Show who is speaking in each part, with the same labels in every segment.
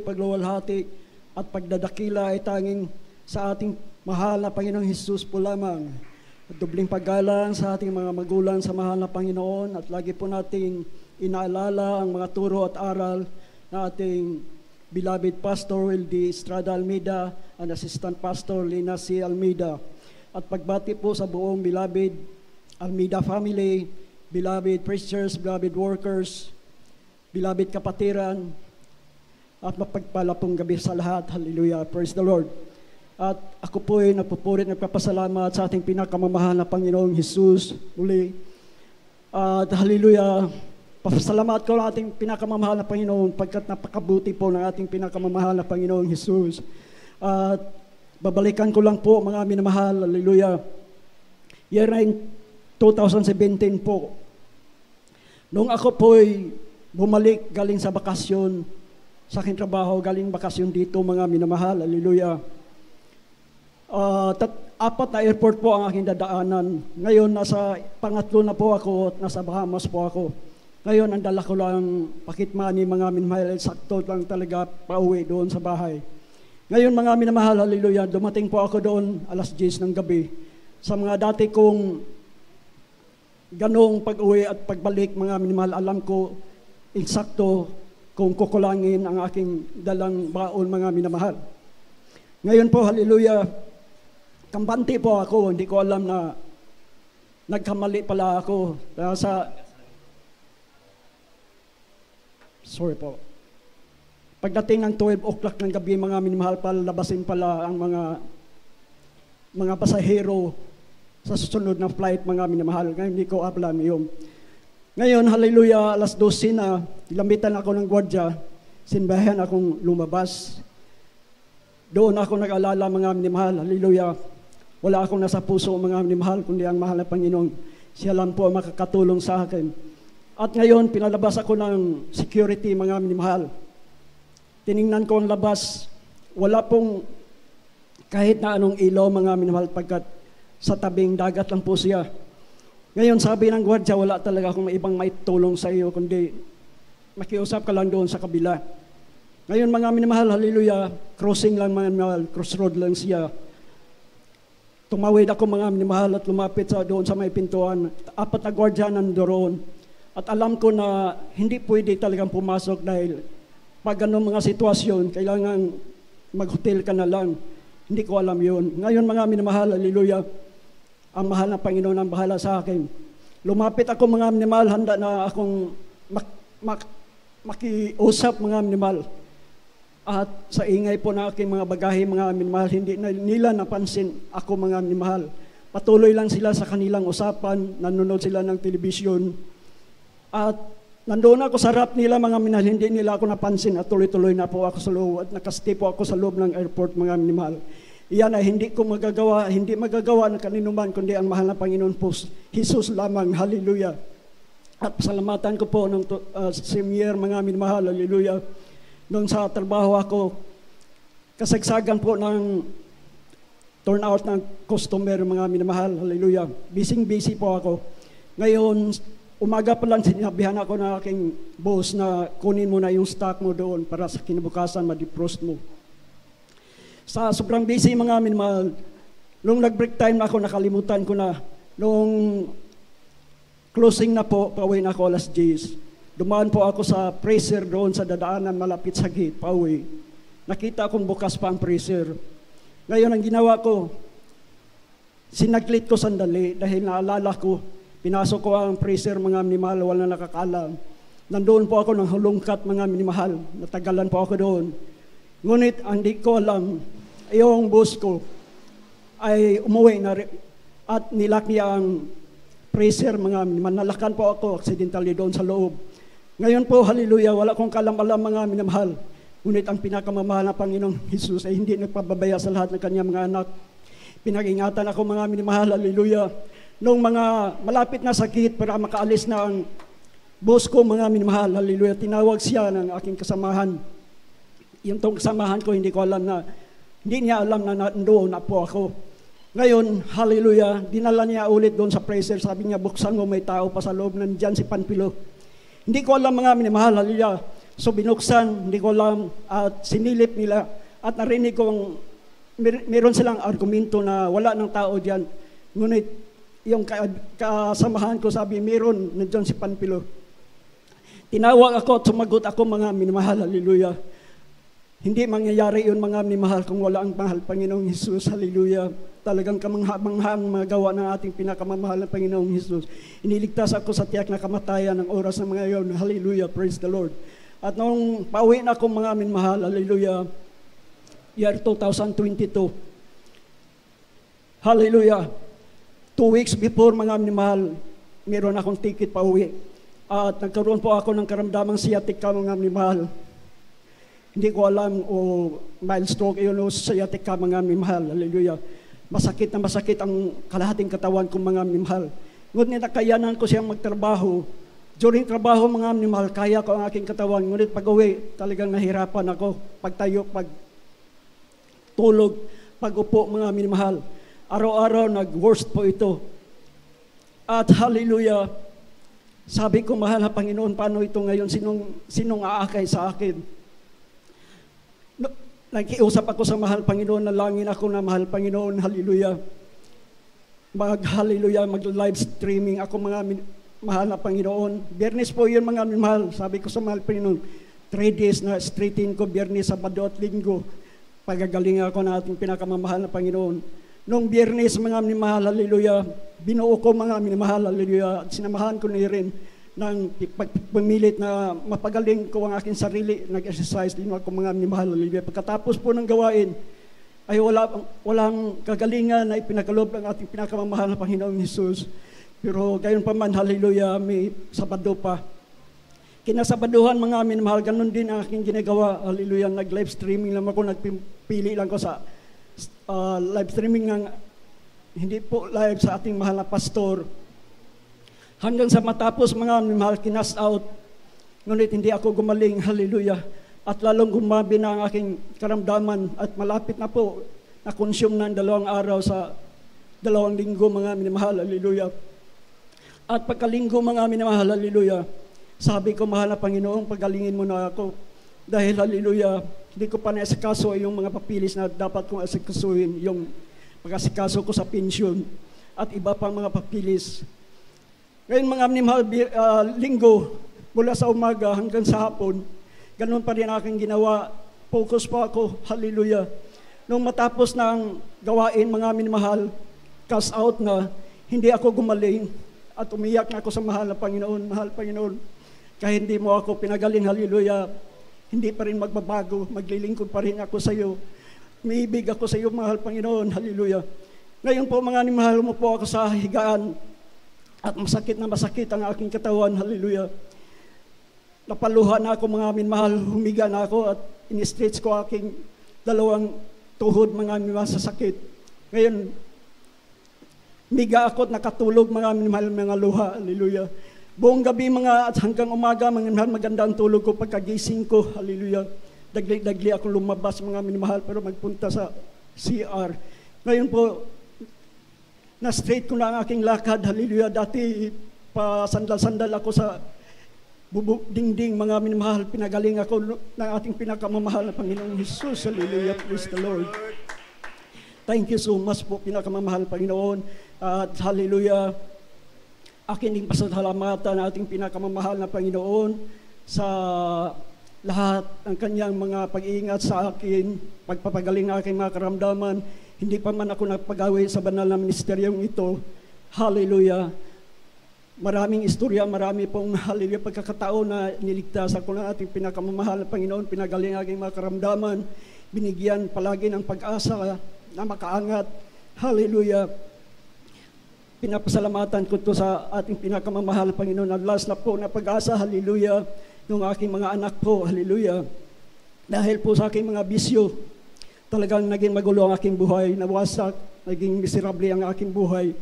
Speaker 1: pagluwalhati at pagdadakila ay tanging sa ating mahal na Panginoong Hesus po lamang. At dubling paggalang sa ating mga magulang sa mahal na Panginoon at lagi po nating inaalala ang mga turo at aral na ating beloved Pastor Wildy Estrada Almeida and Assistant Pastor Lina C. Almeida. At pagbati po sa buong beloved Almeida family, beloved preachers, beloved workers, beloved kapatiran, at mapagpala pong gabi sa lahat. Hallelujah. Praise the Lord. At ako po ay nagpupurit, nagpapasalamat sa ating pinakamamahal na Panginoong Hesus muli. At hallelujah, pasalamat ko ng ating pinakamamahal na Panginoon pagkat napakabuti po ng ating pinakamamahal na Panginoong Hesus. At babalikan ko lang po mga minamahal, hallelujah. Year 2017 po, nung ako po ay bumalik galing sa bakasyon, sa aking trabaho, galing bakasyon dito mga minamahal, hallelujah. Apat na airport po ang aking dadaanan. Ngayon, nasa pangatlo na po ako at nasa Bahamas po ako. Ngayon, ang dala ko lang pocket money, mga minamahal, sakto lang talaga pauwi doon sa bahay. Ngayon, mga minamahal, hallelujah, dumating po ako doon alas 10 ng gabi. Sa mga dati kong ganong pag-uwi at pagbalik, mga minamahal, alam ko eksakto kung kukulangin ang aking dalang baon, mga minamahal. Ngayon po, hallelujah, kambante po ako, hindi ko alam na nagkamali pala ako. Sorry po. Pagdating ng 12 o'clock ng gabi, mga minamahal, palabasin pala ang mga pasahero sa susunod na flight, mga minamahal. Ngayon, hindi ko alam yun. Ngayon, hallelujah, alas 12 na, lambitan ako ng gwardya, sinbahan akong lumabas. Doon ako nag-alala, mga minamahal, hallelujah. Wala akong nasa puso, mga minamahal, kundi ang mahal na Panginoon. Siya lang po ang makakatulong sa akin. At ngayon, pinalabas ako ng security, mga minamahal. Tiningnan ko ang labas. Wala pong kahit na anong ilaw, mga minamahal, pagkat sa tabing dagat lang po siya. Ngayon, sabi ng gwardya, wala talaga akong ibang maitulong sa iyo, kundi makiusap ka lang doon sa kabila. Ngayon, mga minamahal, hallelujah, crossing lang, mga minamahal, crossroad lang siya. Tumawid ako, mga minamahal, at lumapit doon sa may pintuan. Apat na gwardya nandoon. At alam ko na hindi pwede talagang pumasok dahil pag ganun mga sitwasyon, kailangan mag-hotel ka na lang. Hindi ko alam yun. Ngayon, mga minamahal, hallelujah, ang mahal na Panginoon ang bahala sa akin. Lumapit ako, mga minamahal, handa na akong makiusap, mga minamahal. At sa ingay po na aking mga bagahe, mga minamahal, hindi nila napansin ako, mga minamahal. Patuloy lang sila sa kanilang usapan, nanonood sila ng telebisyon. At nandoon ako sa harap nila, mga minamahal, hindi nila ako napansin at tuloy-tuloy na po ako sa loob at nakastay po ako sa loob ng airport, mga minamahal. Iyan ay hindi magagawa ng kaninuman, kundi ang mahal na Panginoon po, Hesus lamang, hallelujah. At pasalamatan ko po ng same year, mga minamahal, hallelujah. Noong sa trabaho ako, kasagsagan po ng turnout ng customer, mga minamahal, hallelujah. Busy po ako. Ngayon, umaga pa lang sinabihan ako ng aking boss na kunin mo na yung stock mo doon para sa kinabukasan ma-defrost mo. Sa sobrang busy, mga minamahal, nung nag-break time na ako, nakalimutan ko na. Nung closing na po, pauwi na ako alas 10. Dumaan po ako sa freezer doon sa dadaanan malapit sa gate, pauwi. Nakita akong bukas pa ang freezer. Ngayon, ang ginawa ko, sinaglit ko sandali dahil naalala ko, pinasok ko ang freezer, mga minamahal, wala nakakalam. Nandoon po ako ng hulungkat, mga minamahal. Natagalan po ako doon. Ngunit, hindi ko alam, yung boss ko ay umuwi na at nilak niya ang freezer, mga manalakan po ako, accidentally doon sa loob. Ngayon po, hallelujah, wala kong kalam-alam, mga minamahal. Ngunit ang pinakamamahal na Panginoong Hesus ay hindi nagpababaya sa lahat ng kanyang mga anak. Pinag-ingatan ako, mga minamahal, hallelujah. Nung mga malapit na sakit para makaalis na ang boss ko, mga minamahal, hallelujah, tinawag siya ng aking kasamahan. Yung tong kasamahan ko, hindi niya alam na nandoon na po ako. Ngayon, hallelujah, dinala niya ulit doon sa freezer. Sabi niya, buksan mo, may tao pa sa loob, nandyan si Panpilo. Hindi ko alam, mga minamahal, hallelujah. So binuksan, hindi ko alam, at sinilip nila, at narinig kong meron silang argumento na wala ng tao diyan. Ngunit yung kasamahan ko sabi, meron, nandiyan si Panpilo. Tinawag ako at sumagot ako, mga minamahal, hallelujah. Hindi mangyayari yun, mga minamahal, kung wala ang mahal Panginoong Hesus, hallelujah. Talagang kamangha-manghang magawa ng ating pinakamamahal na Panginoong Hesus. Iniligtas ako sa tiyak na kamatayan ng oras ng mga iyon, hallelujah, praise the Lord. At nung pauwi na ako, mga minamahal, hallelujah, year 2022, hallelujah, 2 weeks before, mga minamahal, meron akong ticket pauwi. At nagkaroon po ako ng karamdamang sciatica, mga minamahal. Hindi ko alam o mild stroke yun o sciatica, mga minamahal, hallelujah. Masakit na masakit ang kalahating katawan kong, mga minamahal. Ngunit nakayanan ko siyang magtrabaho. During trabaho, mga minamahal, kaya ko ang aking katawan. Ngunit pag-uwi, talagang nahirapan ako. Pagtayo, pagtulog, pag-upo, mga minamahal. Araw-araw, nag-worst po ito. At hallelujah, sabi ko, mahal na Panginoon, paano ito ngayon? Sinong aakay sa akin? Nakiusap ako sa mahal Panginoon, nalangin ako na mahal Panginoon, hallelujah. Hallelujah, mag-live streaming ako, mga mahal na Panginoon. Biyernes po yun, mga mahal. Sabi ko sa mahal Panginoon, 3 days na straightin ko, Biyernes, Sabado at Linggo. Pagagaling ako na ating pinakamamahal na Panginoon. Noong Biyernes, mga minamahal, hallelujah, binuo ko, mga minamahal, hallelujah, at sinamahan ko na rin ng pagpamilit na mapagaling ko ang aking sarili, nag-exercise din ako, mga minamahal, hallelujah. Pagkatapos po ng gawain, ay walang kagalingan na ipinagkaloob ng ating pinakamamahal na Panginoong Hesus. Pero gayon pa man, hallelujah, may Sabado pa. Kinasabaduhan, mga minamahal, ganun din ang aking ginagawa, hallelujah, nag-live streaming lang ako, nagpili lang ko sa live streaming ng hindi po live sa ating mahal na pastor. Hanggang sa matapos, mga mahal, kinast out. Ngunit hindi ako gumaling, hallelujah. At lalong gumabi na ang aking karamdaman at malapit na po na-consume ng 2 araw sa 2 linggo, mga minamahal, hallelujah. At pagkalinggo, mga minamahal, hallelujah, sabi ko, mahal na Panginoon, pagalingin mo na ako. Dahil, hallelujah, hindi ko pa naasikaso yung mga papilis na dapat kong asikasuhin, yung pag-asikaso ko sa pensyon at iba pang mga papilis. Ngayon, mga minamahal, linggo, mula sa umaga hanggang sa hapon, ganun pa rin aking ginawa. Focus pa ako, hallelujah. Nung matapos ng gawain, mga minamahal, cast out na, hindi ako gumaling at umiyak na ako sa mahal na Panginoon. Mahal Panginoon, kahit hindi mo ako pinagaling, hallelujah, hindi pa rin magbabago, maglilingkod pa rin ako sa iyo. Umiibig ako sa iyo, mahal Panginoon, hallelujah. Ngayon po, mga minamahal, mo po ako sa higaan at masakit na masakit ang aking katawan, hallelujah. Napaluha na ako, mga minamahal, humiga na ako at in-stretch ko aking 2 tuhod, mga minamahal, sa sakit. Ngayon, miga ako at nakatulog, mga minamahal, mga luha, hallelujah. Buong gabi, mga at hanggang umaga, mga minamahal, maganda ang tulog ko. Pagkagising ko, hallelujah, dagli ako lumabas, mga minamahal, pero magpunta sa CR. Ngayon po, na-straight ko na ang aking lakad, hallelujah. Dati, pa sandal-sandal ako sa dingding, mga minamahal, pinagaling ako ng ating pinakamamahal na Panginoong Hesus, hallelujah, praise the Lord. Thank you so much po, pinakamamahal Panginoon, at hallelujah. Akin din pasasalamatan na ating pinakamamahal na Panginoon sa lahat ng kanyang mga pag-iingat sa akin, pagpapagaling ng aking mga karamdaman. Hindi pa man ako nagpagawi sa banal na ministeryong ito. Hallelujah. Maraming istorya, marami pong hallelujah pagkakataon na niligtas ako ng ating pinakamamahal na Panginoon, pinagaling ang aking mga karamdaman, binigyan palagi ng pag-asa na makaangat. Hallelujah. Pinapasalamatan ko to sa ating pinakamamahal Panginoon. At last na po na pag-asa, hallelujah, ng aking mga anak po, hallelujah. Dahil po sa aking mga bisyo, talagang naging magulo ang aking buhay, nawasak, naging miserable ang aking buhay.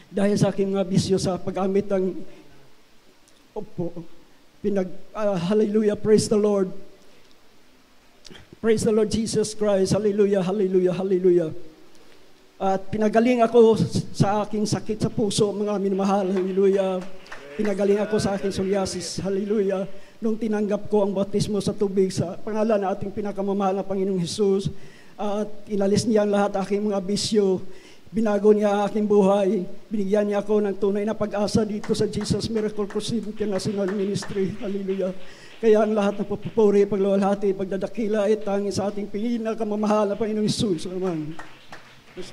Speaker 1: Dahil sa aking mga bisyo sa pag-amit ng hallelujah, praise the Lord. Praise the Lord Jesus Christ, hallelujah, hallelujah, hallelujah. At pinagaling ako sa aking sakit sa puso, mga minamahal, hallelujah. Pinagaling ako sa aking psoriasis. Hallelujah. Nung tinanggap ko ang bautismo sa tubig sa pangalan ng ating pinakamamahal na Panginoong Hesus, at inalis niya ang lahat aking mga bisyo, binago niya ang aking buhay, binigyan niya ako ng tunay na pag-asa dito sa Jesus Miracle Crusade International Ministry. Hallelujah. Kaya ang lahat ng papupuri, pagluwalhati, pagdadakila ay tanging sa ating pinakamamahal na Panginoong Hesus. Amen.